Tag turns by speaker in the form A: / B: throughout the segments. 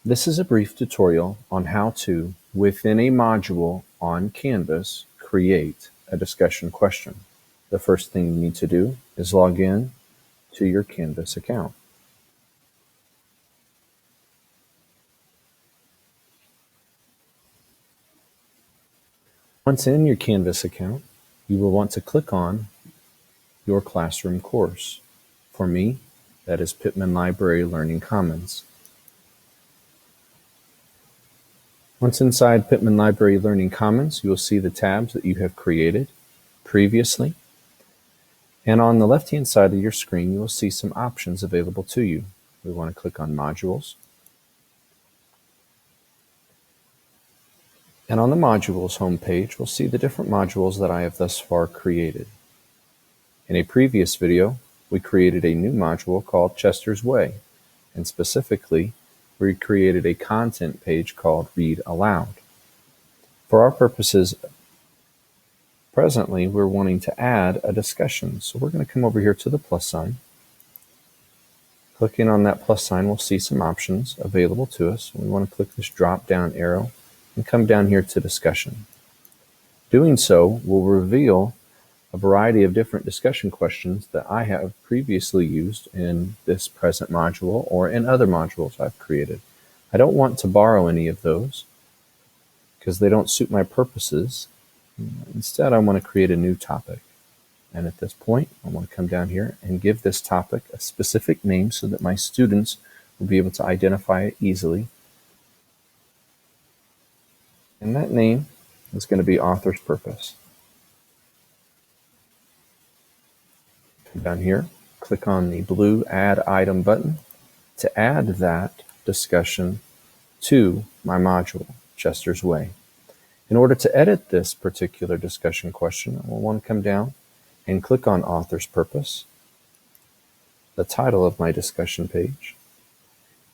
A: This is a brief tutorial on how to, within a module on Canvas, create a discussion question. The first thing you need to do is log in to your Canvas account. Once in your Canvas account, you will want to click on your classroom course. For me, that is Pittman Library Learning Commons. Once inside Pittman Library Learning Commons, you will see the tabs that you have created previously. And on the left-hand side of your screen, you will see some options available to you. We want to click on Modules. And on the Modules homepage, we'll see the different modules that I have thus far created. In a previous video, we created a new module called Chester's Way, and specifically, we created a content page called Read Aloud. For our purposes, presently, we're wanting to add a discussion. So we're going to come over here to the plus sign. Clicking on that plus sign, we'll see some options available to us. We want to click this drop down arrow and come down here to discussion. Doing so will reveal a variety of different discussion questions that I have previously used in this present module or in other modules I've created. I don't want to borrow any of those because they don't suit my purposes. Instead, I want to create a new topic. And at this point, I want to come down here and give this topic a specific name so that my students will be able to identify it easily. And that name is going to be Author's Purpose. Come down here, click on the blue Add Item button to add that discussion to my module, Chester's Way. In order to edit this particular discussion question, I will want to come down and click on Author's Purpose, the title of my discussion page.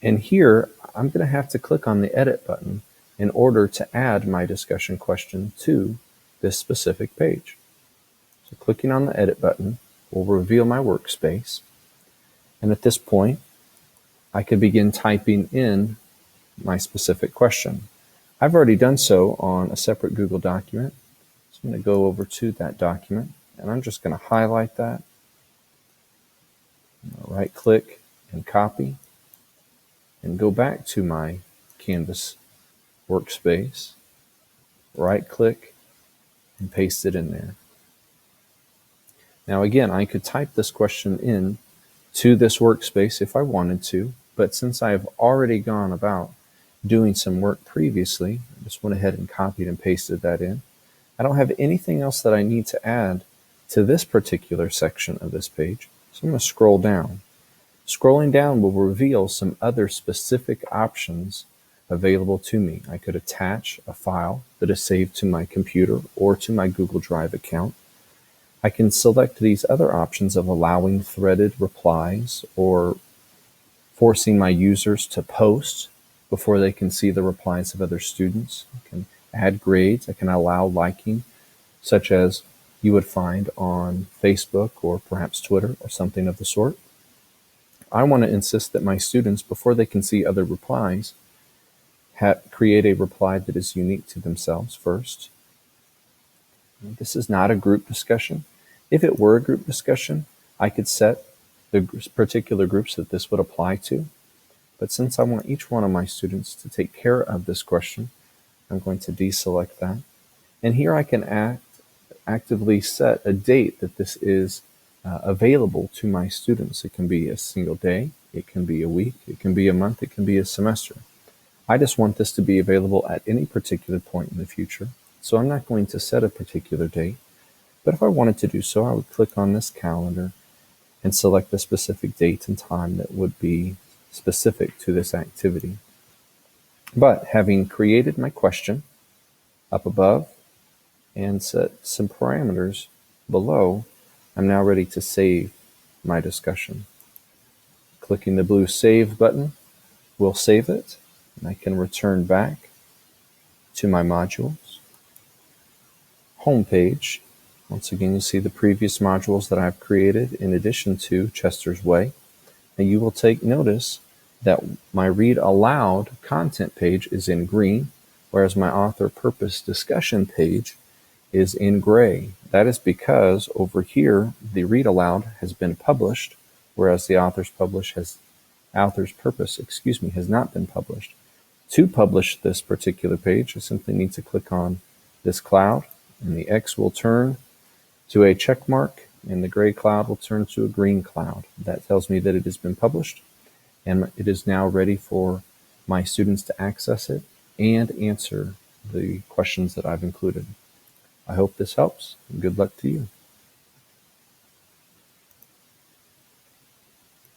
A: And here, I'm going to have to click on the Edit button in order to add my discussion question to this specific page. So clicking on the Edit button will reveal my workspace. And at this point, I can begin typing in my specific question. I've already done so on a separate Google document. So I'm going to go over to that document and I'm just going to highlight that. Right click and copy and go back to my Canvas workspace. Right click and paste it in there. Now again, I could type this question in to this workspace if I wanted to, but since I've already gone about doing some work previously, I just went ahead and copied and pasted that in. I don't have anything else that I need to add to this particular section of this page, so I'm going to scroll down. Scrolling down will reveal some other specific options available to me. I could attach a file that is saved to my computer or to my Google Drive account. I can select these other options of allowing threaded replies or forcing my users to post before they can see the replies of other students. I can add grades. I can allow liking, such as you would find on Facebook or perhaps Twitter or something of the sort. I want to insist that my students, before they can see other replies, create a reply that is unique to themselves first. This is not a group discussion. If it were a group discussion, I could set the particular groups that this would apply to. But since I want each one of my students to take care of this question, I'm going to deselect that. And here I can actively set a date that this is available to my students. It can be a single day, it can be a week, it can be a month, it can be a semester. I just want this to be available at any particular point in the future. So I'm not going to set a particular date, but if I wanted to do so, I would click on this calendar and select a specific date and time that would be specific to this activity. But having created my question up above and set some parameters below, I'm now ready to save my discussion. Clicking the blue Save button will save it, and I can return back to my modules. Home page. Once again, you'll see the previous modules that I've created in addition to Chester's Way. And you will take notice that my read aloud content page is in green, whereas my author purpose discussion page is in gray. That is because over here, the read aloud has been published, whereas the author's purpose has not been published. To publish this particular page, I simply need to click on this cloud, and the X will turn to a check mark, and the gray cloud will turn to a green cloud. That tells me that it has been published, and it is now ready for my students to access it and answer the questions that I've included. I hope this helps, and good luck to you.